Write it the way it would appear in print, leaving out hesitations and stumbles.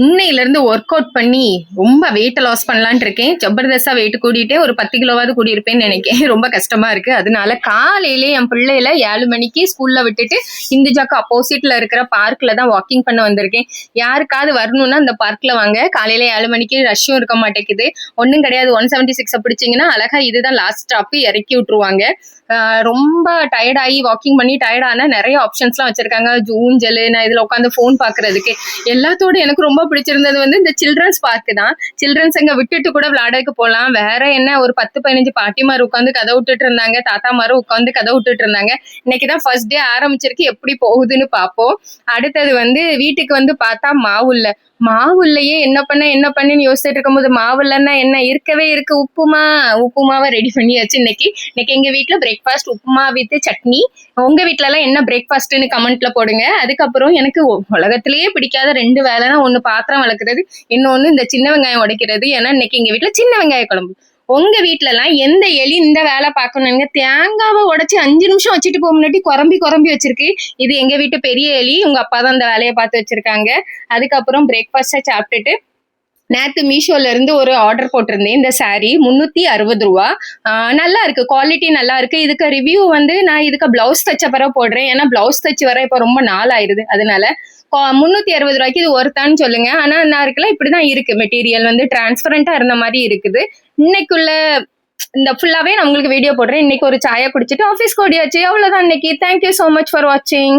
இன்னையில இருந்து work out பண்ணி ரொம்ப வெயிட் லாஸ் பண்ணலாம்னு இருக்கேன். ஜபர்தஸ்தா வெயிட் கூடிட்டே ஒரு 10 கிலோவாவது கூடியிருப்பேன்னு நினைக்கிறேன். ரொம்ப கஷ்டமா இருக்கு. அதனால காலையிலே என் பிள்ளையில 7 மணிக்கு ஸ்கூல்ல விட்டுட்டு இந்துஜாக்கு அப்போசிட்ல இருக்கிற பார்க்ல தான் வாக்கிங் பண்ண வந்திருக்கேன். யாருக்காவது வரணும்னா இந்த பார்க்ல வாங்க. காலையில 7 மணிக்கு ரஷ்ஷும் இருக்க மாட்டேங்குது. ஒன்றும் கிடையாது. 176 பிடிச்சிங்கன்னா அழகா இதுதான் லாஸ்ட் ஸ்டாப், இறக்கி விட்டுருவாங்க. ரொம்ப டயர்டாகி வாக்கிங் பண்ணி டயர்டான நிறைய ஆப்ஷன்ஸ்லாம் வச்சிருக்காங்க. ஊஞ்சல், நான் இதுல உட்காந்து ஃபோன் பாக்குறதுக்கு. எல்லாத்தோட எனக்கு ரொம்ப பிடிச்சிருந்தது வந்து இந்த சில்ட்ரன்ஸ் பார்க் தான். சில்ட்ரன்ஸ் அங்க விட்டுட்டு கூட விளையாடக்கு போகலாம். வேற என்ன, ஒரு 10-15 பாட்டிமார் உட்காந்து கதை விட்டுட்டு இருந்தாங்க, தாத்தாமாரும் உட்காந்து கதை விட்டுட்டு இருந்தாங்க. இன்னைக்குதான் ஃபர்ஸ்ட் டே ஆரம்பிச்சிருக்கு, எப்படி போகுதுன்னு பார்ப்போம். அடுத்தது வந்து வீட்டுக்கு வந்து பார்த்தா மாவு இல்ல. மாவு இல்லையே, என்ன பண்ணுன்னு யோசிச்சுட்டு இருக்கும்போது மாவு இல்லைன்னா என்ன இருக்கவே இருக்கு, உப்புமாவை ரெடி பண்ணியாச்சு. இன்னைக்கு எங்க வீட்டுல பிரேக்ஃபாஸ்ட் உப்புமா வித் சட்னி. உங்க வீட்ல எல்லாம் என்ன பிரேக்ஃபாஸ்ட்னு கமெண்ட்ல போடுங்க. அதுக்கப்புறம் எனக்கு உலகத்திலேயே பிடிக்காத 2 வேலைன்னா, ஒண்ணு பாத்திரம் வளர்க்கறது, இன்னொன்னு இந்த சின்ன வெங்காயம் உடைக்கிறது. ஏன்னா இன்னைக்கு எங்க வீட்டுல சின்ன வெங்காய குழம்பு. உங்க வீட்டுல எல்லாம் எந்த எலி இந்த வேலை பார்க்கணுங்க? தேங்காவை உடைச்சு 5 நிமிஷம் வச்சுட்டு போக முன்னாடி குழம்பி வச்சிருக்கு. இது எங்க வீட்டு பெரிய எலி. உங்க அப்பா தான் இந்த வேலையை பார்த்து வச்சிருக்காங்க. அதுக்கப்புறம் பிரேக்ஃபாஸ்டை சாப்பிட்டுட்டு நேத்து மீஷோல இருந்து ஒரு ஆர்டர் போட்டிருந்தேன். இந்த சாரீ 360 ரூபா. நல்லா இருக்கு, குவாலிட்டி நல்லா இருக்கு. இதுக்கு ரிவ்யூ வந்து நான் இதுக்கு பிளவுஸ் தச்ச பிறகு போடுறேன். ஏன்னா பிளவுஸ் தச்சு வர இப்ப ரொம்ப நாள் ஆயிருது. அதனால 360 ரூபாய்க்கு இது ஒருத்தான்னு சொல்லுங்க. ஆனா நான் இருக்குல்ல, இப்படிதான் இருக்கு. மெட்டீரியல் வந்து டிரான்ஸ்பரண்டா இருந்த மாதிரி இருக்குது. இன்னைக்குள்ள இந்த ஃபுல்லாவே நான் உங்களுக்கு வீடியோ போடுறேன். இன்னைக்கு ஒரு சாயா குடிச்சிட்டு ஆஃபீஸ்க்கு ஓடியாச்சு. அவ்வளவுதான் இன்னைக்கு. தேங்க்யூ சோ மச் ஃபார் வாட்சிங்.